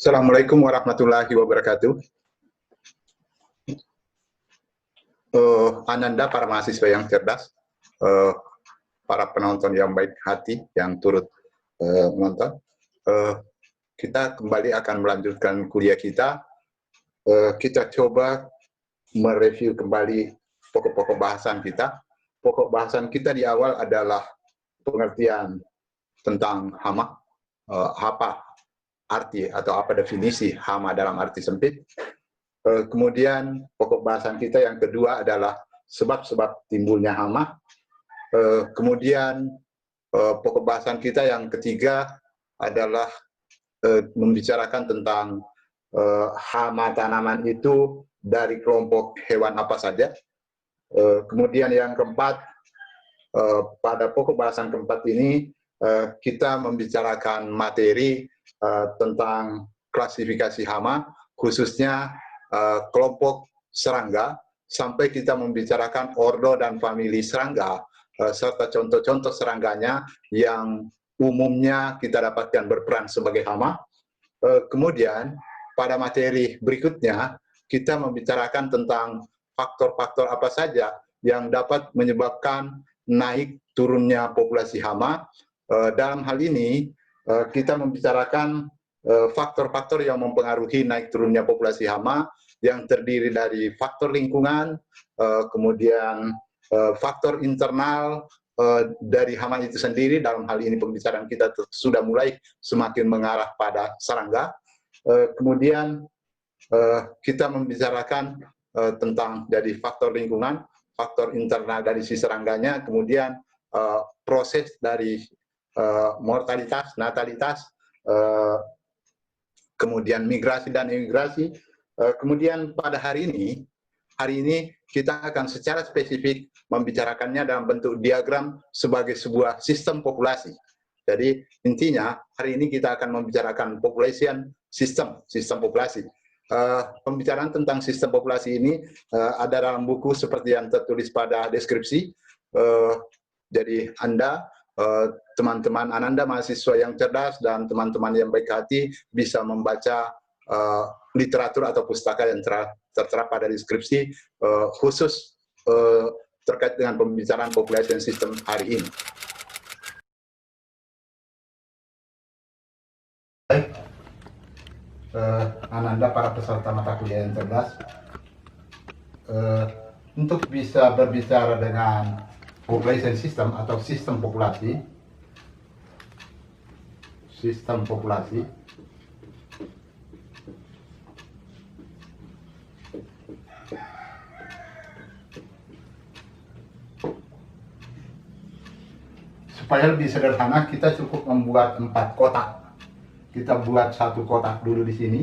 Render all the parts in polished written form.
Assalamualaikum warahmatullahi wabarakatuh. Ananda, para mahasiswa yang cerdas, para penonton yang baik hati yang turut menonton, kita kembali akan melanjutkan kuliah kita. Kita coba mereview kembali pokok-pokok bahasan kita. Pokok bahasan kita di awal adalah pengertian tentang hama, apa arti atau apa definisi hama dalam arti sempit. Kemudian pokok bahasan kita yang kedua adalah sebab-sebab timbulnya hama. Kemudian pokok bahasan kita yang ketiga adalah membicarakan tentang hama tanaman itu dari kelompok hewan apa saja. Kemudian yang keempat, pada pokok bahasan keempat ini kita membicarakan materi tentang klasifikasi hama, khususnya kelompok serangga, sampai kita membicarakan ordo dan famili serangga, serta contoh-contoh serangganya yang umumnya kita dapatkan berperan sebagai hama. Kemudian pada materi berikutnya kita membicarakan tentang faktor-faktor apa saja yang dapat menyebabkan naik turunnya populasi hama. Dalam hal ini kita membicarakan faktor-faktor yang mempengaruhi naik turunnya populasi hama, yang terdiri dari faktor lingkungan, kemudian faktor internal dari hama itu sendiri. Dalam hal ini pembicaraan kita sudah mulai semakin mengarah pada serangga. Kemudian kita membicarakan tentang jadi faktor lingkungan, faktor internal dari si serangganya, kemudian proses dari mortalitas, natalitas, kemudian migrasi dan imigrasi. Kemudian pada hari ini kita akan secara spesifik membicarakannya dalam bentuk diagram sebagai sebuah sistem populasi. Jadi intinya hari ini kita akan membicarakan population system, sistem populasi. Pembicaraan tentang sistem populasi ini ada dalam buku seperti yang tertulis pada deskripsi. Jadi Anda, teman-teman Ananda, mahasiswa yang cerdas dan teman-teman yang baik hati bisa membaca literatur atau pustaka yang tertera pada deskripsi khusus terkait dengan pembicaraan population system hari ini. Baik, Ananda, para peserta mata kuliah yang cerdas, untuk bisa berbicara dengan population system atau sistem populasi, supaya lebih sederhana kita cukup membuat 4 kotak. Kita buat satu kotak dulu di sini,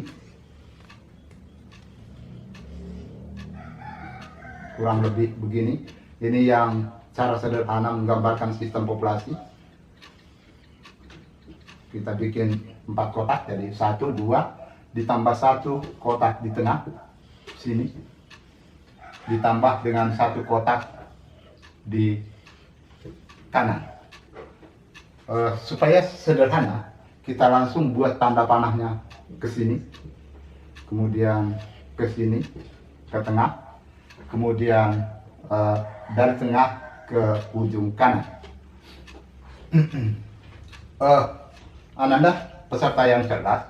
kurang lebih begini. Ini yang cara sederhana menggambarkan sistem populasi. Kita bikin 4 kotak, jadi 1, 2, ditambah 1 kotak di tengah sini, ditambah dengan 1 kotak di kanan. Supaya sederhana, kita langsung buat tanda panahnya ke sini, kemudian ke sini, ke tengah, kemudian dari tengah ke ujung kanan. Ananda, peserta yang cerdas,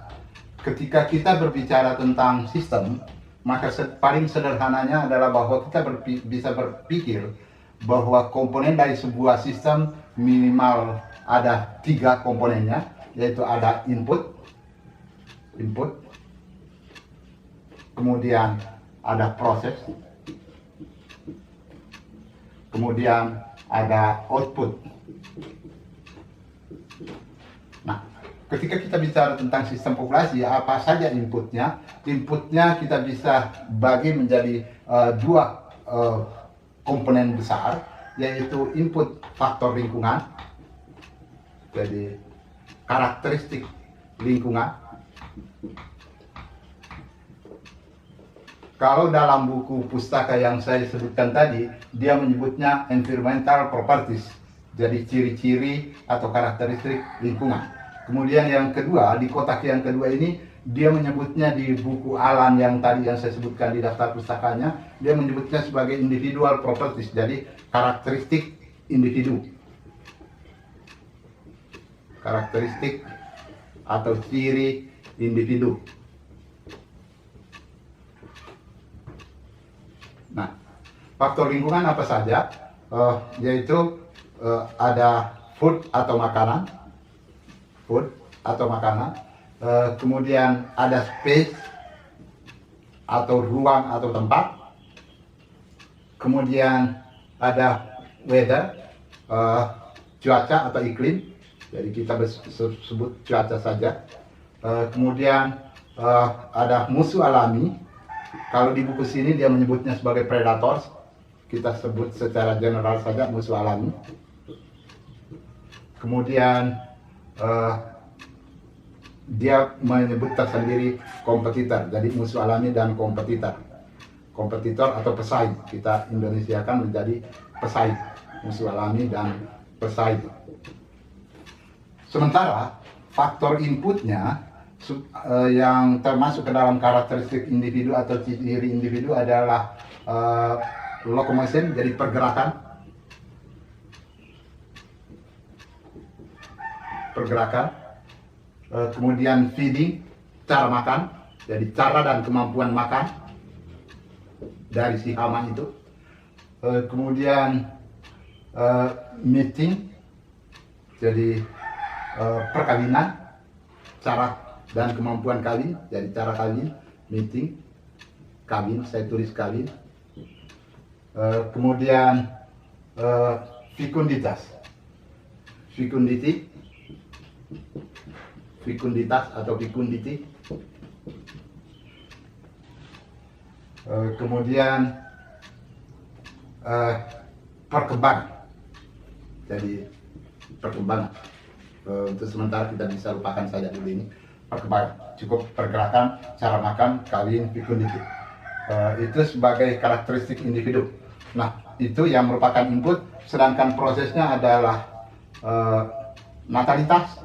ketika kita berbicara tentang sistem, maka paling sederhananya adalah bahwa kita bisa berpikir bahwa komponen dari sebuah sistem minimal ada 3 komponennya, yaitu ada input, kemudian ada proses, kemudian ada output. Nah, ketika kita bicara tentang sistem populasi, apa saja inputnya? Inputnya kita bisa bagi menjadi 2 komponen besar, yaitu input faktor lingkungan, jadi karakteristik lingkungan. Kalau dalam buku pustaka yang saya sebutkan tadi, dia menyebutnya environmental properties, jadi ciri-ciri atau karakteristik lingkungan. Kemudian yang kedua, di kotak yang kedua ini, dia menyebutnya di buku Alan yang tadi yang saya sebutkan di daftar pustakanya, dia menyebutnya sebagai individual properties, jadi karakteristik individu. Karakteristik atau ciri individu. Nah, faktor lingkungan apa saja? Yaitu ada food atau makanan, kemudian ada space atau ruang atau tempat, kemudian ada weather, cuaca atau iklim, jadi kita sebut cuaca saja. Kemudian ada musuh alami. Kalau di buku sini dia menyebutnya sebagai predators, kita sebut secara general saja musuh alami. Kemudian dia menyebut tersendiri kompetitor, jadi musuh alami dan kompetitor. Kompetitor atau pesaing, kita Indonesiakan menjadi pesaing, musuh alami dan pesaing. Sementara faktor inputnya yang termasuk ke dalam karakteristik individu atau ciri individu adalah locomotion, jadi pergerakan, kemudian feeding, cara makan, jadi cara dan kemampuan makan dari si hama itu, kemudian mating, jadi perkawinan, cara dan kemampuan kawin, jadi cara kawin, mating, kawin, saya tulis kawin, kemudian fekunditas, fekunditas atau fecundity, kemudian perkembangan, jadi perkembangan. Untuk sementara kita bisa lupakan saja dulu ini perkembangan, cukup pergerakan, cara makan, kawin, fecundity. Itu sebagai karakteristik individu. Nah, itu yang merupakan input, sedangkan prosesnya adalah natalitas,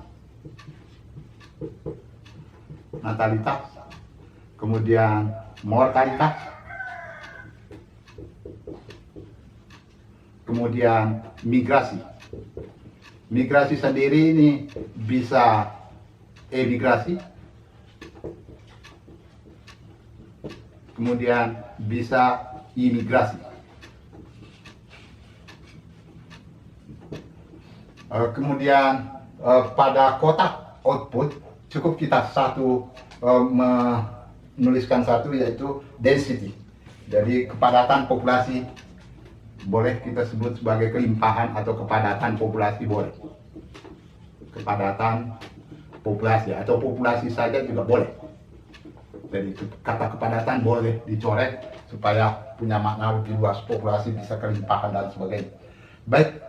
kemudian mortalitas, kemudian migrasi. Migrasi sendiri ini bisa emigrasi, kemudian bisa imigrasi. Kemudian pada kotak output cukup kita menuliskan satu, yaitu density, jadi kepadatan populasi. Boleh kita sebut sebagai kelimpahan atau kepadatan populasi, boleh. Kepadatan populasi atau populasi saja juga boleh. Jadi kata kepadatan boleh dicoret supaya punya makna lebih luas, populasi bisa kelimpahan dan sebagainya. Baik,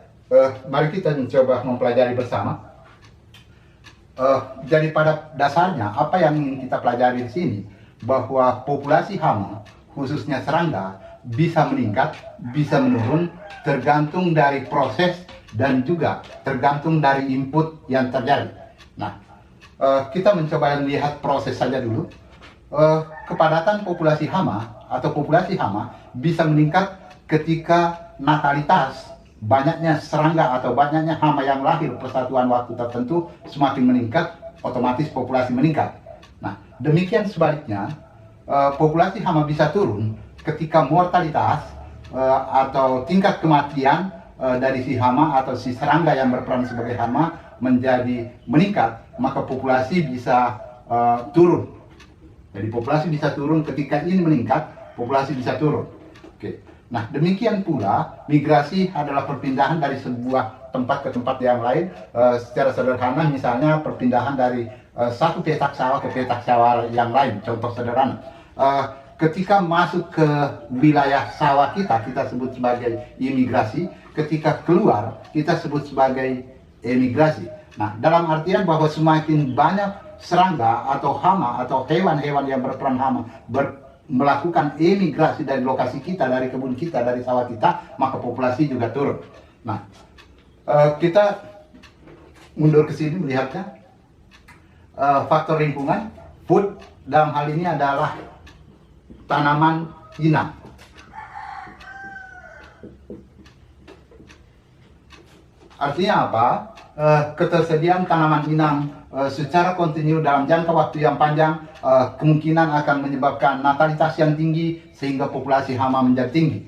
mari kita mencoba mempelajari bersama. Jadi pada dasarnya apa yang ingin kita pelajari di sini, bahwa populasi hama khususnya serangga bisa meningkat, bisa menurun, tergantung dari proses dan juga tergantung dari input yang terjadi. Nah, kita mencoba melihat proses saja dulu. Kepadatan populasi hama atau populasi hama bisa meningkat ketika natalitas, banyaknya serangga atau banyaknya hama yang lahir persatuan waktu tertentu semakin meningkat, otomatis populasi meningkat. Nah, demikian sebaliknya, populasi hama bisa turun ketika mortalitas atau tingkat kematian dari si hama atau si serangga yang berperan sebagai hama menjadi meningkat, maka populasi bisa turun. Jadi populasi bisa turun ketika ini meningkat, populasi bisa turun. Oke. Nah, demikian pula migrasi adalah perpindahan dari sebuah tempat ke tempat yang lain. Secara sederhana, misalnya perpindahan dari satu petak sawah ke petak sawah yang lain. Contoh sederhana, ketika masuk ke wilayah sawah kita sebut sebagai imigrasi. Ketika keluar, kita sebut sebagai emigrasi. Nah, dalam artian bahwa semakin banyak serangga atau hama atau hewan-hewan yang berperan hama melakukan emigrasi dari lokasi kita, dari kebun kita, dari sawah kita, maka populasi juga turun. Nah, kita mundur ke sini melihatnya. faktor lingkungan, food dalam hal ini adalah tanaman inang. Artinya apa? Ketersediaan tanaman inang secara kontinu dalam jangka waktu yang panjang kemungkinan akan menyebabkan natalitas yang tinggi sehingga populasi hama menjadi tinggi.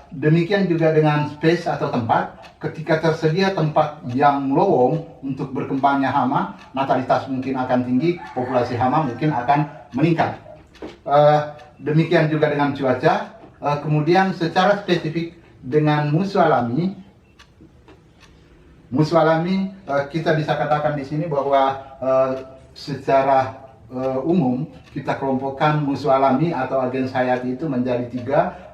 Demikian juga dengan space atau tempat. Ketika tersedia tempat yang lowong untuk berkembangnya hama, natalitas mungkin akan tinggi, populasi hama mungkin akan meningkat. Demikian juga dengan cuaca. Kemudian secara spesifik dengan musuh alami, kita bisa katakan di sini bahwa secara umum kita kelompokkan musuh alami atau agens hayati itu menjadi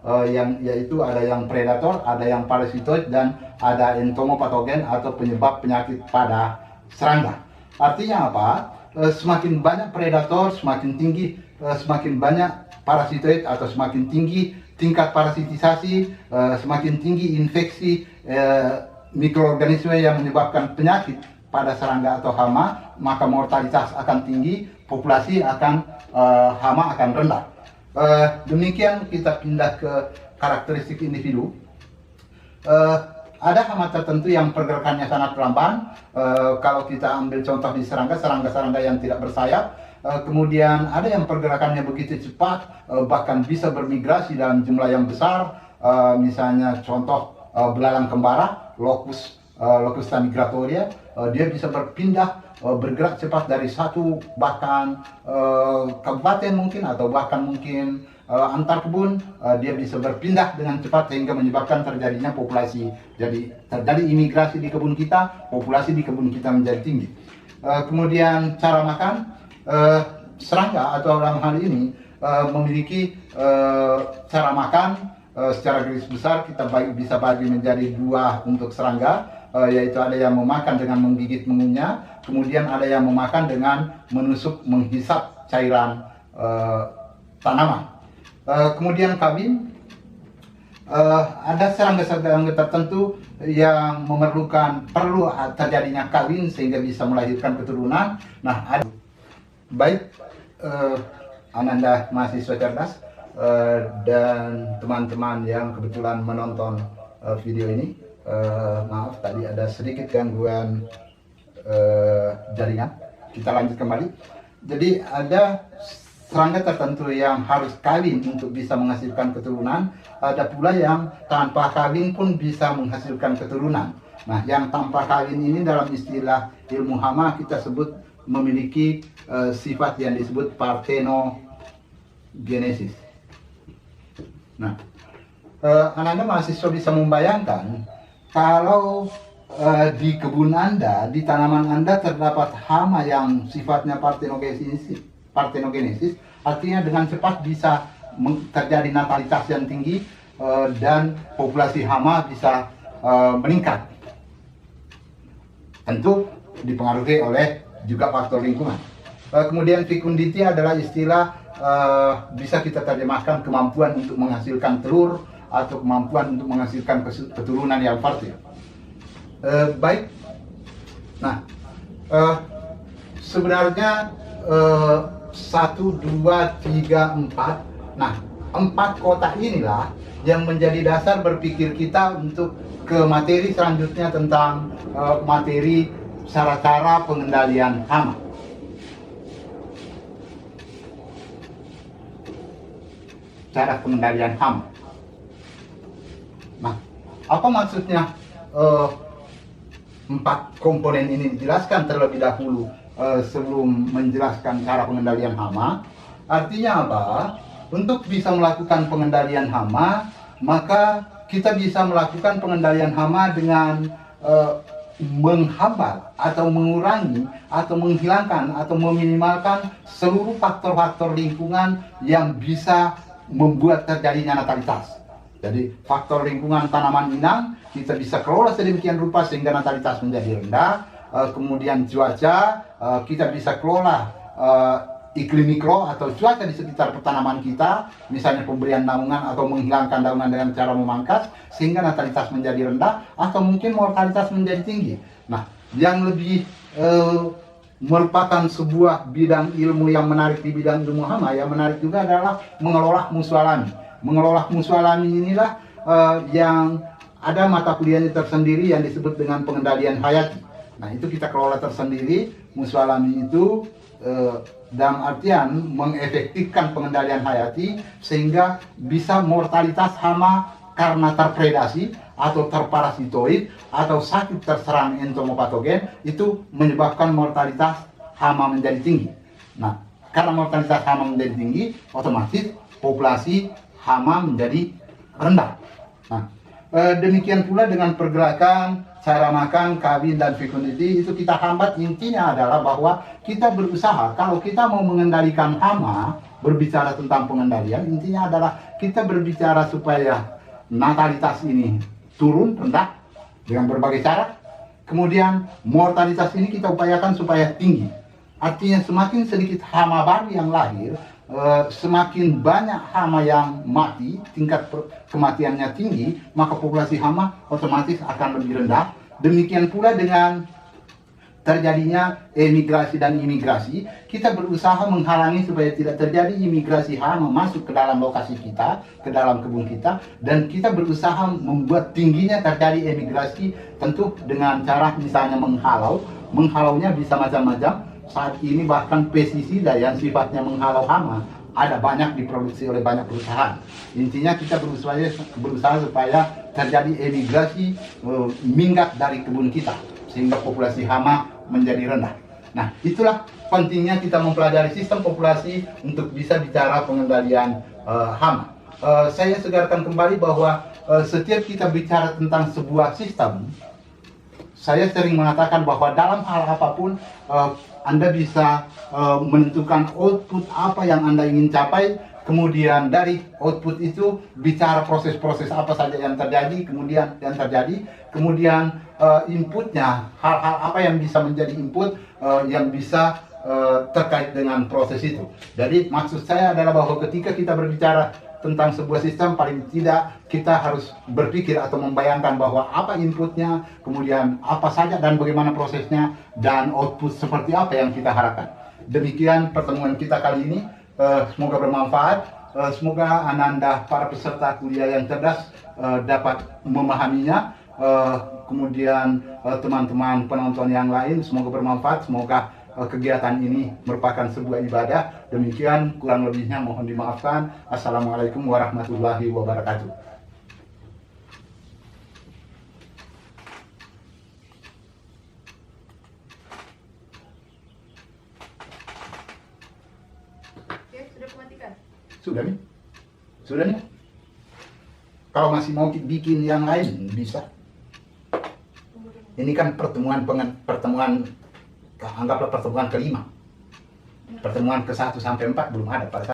3, yaitu ada yang predator, ada yang parasitoid, dan ada entomopatogen atau penyebab penyakit pada serangga. Artinya apa? Semakin banyak predator, semakin tinggi, semakin banyak parasitoid atau semakin tinggi tingkat parasitisasi, semakin tinggi infeksi mikroorganisme yang menyebabkan penyakit pada serangga atau hama, maka mortalitas akan tinggi, populasi hama akan rendah. Demikian kita pindah ke karakteristik individu. Ada hama tertentu yang pergerakannya sangat lamban. Kalau kita ambil contoh di serangga yang tidak bersayap. Kemudian ada yang pergerakannya begitu cepat, bahkan bisa bermigrasi dalam jumlah yang besar. Misalnya contoh belalang kembara, Locust migratoria, dia bisa berpindah, bergerak cepat dari satu bahkan kabupaten mungkin, atau bahkan mungkin antar kebun, dia bisa berpindah dengan cepat sehingga menyebabkan terjadinya populasi. Jadi terjadi imigrasi di kebun kita, populasi di kebun kita menjadi tinggi. Kemudian cara makan, serangga atau dalam hal ini memiliki cara makan. Secara garis besar kita bisa bagi menjadi 2 untuk serangga, yaitu ada yang memakan dengan menggigit mengunyah, kemudian ada yang memakan dengan menusuk, menghisap cairan tanaman. Kemudian kawin, ada serangga-serangga tertentu yang perlu terjadinya kawin sehingga bisa melahirkan keturunan. Nah, ada baik Ananda mahasiswa cerdas dan teman-teman yang kebetulan menonton video ini, maaf tadi ada sedikit gangguan jaringan. Kita lanjut kembali. Jadi ada serangga tertentu yang harus kawin untuk bisa menghasilkan keturunan, ada pula yang tanpa kawin pun bisa menghasilkan keturunan. Nah, yang tanpa kawin ini dalam istilah ilmu hama kita sebut memiliki sifat yang disebut parthenogenesis. Nah, Anda mahasiswa bisa membayangkan kalau di kebun Anda, di tanaman Anda terdapat hama yang sifatnya parthenogenesis, artinya dengan cepat bisa terjadi natalitas yang tinggi dan populasi hama bisa meningkat. Tentu dipengaruhi oleh juga faktor lingkungan. Kemudian fecundity adalah istilah bisa kita terjemahkan kemampuan untuk menghasilkan telur atau kemampuan untuk menghasilkan keturunan yang fertil. Baik. Nah, sebenarnya 1, 2, 3, 4. Nah, 4 kotak inilah yang menjadi dasar berpikir kita untuk ke materi selanjutnya tentang materi cara-cara pengendalian hama. Cara pengendalian hama. Nah, apa maksudnya 4 komponen ini dijelaskan terlebih dahulu sebelum menjelaskan cara pengendalian hama? Artinya apa? Untuk bisa melakukan pengendalian hama, maka kita bisa melakukan pengendalian hama dengan menghambat atau mengurangi atau menghilangkan atau meminimalkan seluruh faktor-faktor lingkungan yang bisa membuat terjadinya natalitas. Jadi faktor lingkungan tanaman inang kita bisa kelola sedemikian rupa sehingga natalitas menjadi rendah. Kemudian cuaca kita bisa kelola iklim mikro atau cuaca di sekitar tanaman kita, misalnya pemberian naungan atau menghilangkan daunan dengan cara memangkas sehingga natalitas menjadi rendah atau mungkin mortalitas menjadi tinggi. Nah, yang lebih merupakan sebuah bidang ilmu yang menarik di bidang ilmu hama. Yang menarik juga adalah mengelola musuh alami. Mengelola musuh alami inilah yang ada mata kuliahnya tersendiri yang disebut dengan pengendalian hayati. Nah, itu kita kelola tersendiri. Musuh alami itu dalam artian mengefektifkan pengendalian hayati sehingga bisa mortalitas hama karena terpredasi atau terparasitoid atau sakit terserang entomopatogen itu menyebabkan mortalitas hama menjadi tinggi. Nah, karena mortalitas hama menjadi tinggi, otomatis populasi hama menjadi rendah. Nah, demikian pula dengan pergerakan, cara makan, kawin, dan fecundity itu kita hambat. Intinya adalah bahwa kita berusaha, kalau kita mau mengendalikan hama, berbicara tentang pengendalian, intinya adalah kita berbicara supaya natalitas ini turun, rendah, dengan berbagai cara. Kemudian mortalitas ini kita upayakan supaya tinggi. Artinya semakin sedikit hama baru yang lahir, semakin banyak hama yang mati, tingkat kematiannya tinggi, maka populasi hama otomatis akan lebih rendah. Demikian pula dengan terjadinya emigrasi dan imigrasi, kita berusaha menghalangi supaya tidak terjadi imigrasi hama masuk ke dalam lokasi kita, ke dalam kebun kita, dan kita berusaha membuat tingginya terjadi emigrasi, tentu dengan cara misalnya menghalau. Menghalaunya bisa macam-macam. Saat ini bahkan pestisida yang sifatnya menghalau hama ada banyak diproduksi oleh banyak perusahaan. Intinya kita berusaha supaya terjadi emigrasi minggat dari kebun kita sehingga populasi hama menjadi rendah. Nah, itulah pentingnya kita mempelajari sistem populasi untuk bisa bicara pengendalian hama. Saya segarkan kembali bahwa setiap kita bicara tentang sebuah sistem, saya sering mengatakan bahwa dalam hal apapun Anda bisa menentukan output apa yang Anda ingin capai, kemudian dari output itu bicara proses-proses apa saja yang terjadi, kemudian inputnya, hal-hal apa yang bisa menjadi input yang bisa terkait dengan proses itu. Jadi maksud saya adalah bahwa ketika kita berbicara tentang sebuah sistem, paling tidak kita harus berpikir atau membayangkan bahwa apa inputnya, kemudian apa saja dan bagaimana prosesnya, dan output seperti apa yang kita harapkan. Demikian pertemuan kita kali ini, semoga bermanfaat. Semoga Ananda, para peserta kuliah yang cerdas, dapat memahaminya. Kemudian teman-teman penonton yang lain, semoga bermanfaat. Semoga kegiatan ini merupakan sebuah ibadah. Demikian, kurang lebihnya mohon dimaafkan. Assalamualaikum warahmatullahi wabarakatuh. Oke, sudah mematikan? Sudah nih? Sudah nih? Kalau masih mau bikin yang lain, bisa. Ini kan pertemuan anggaplah pertemuan kelima. Pertemuan ke 1 sampai 4 belum ada pada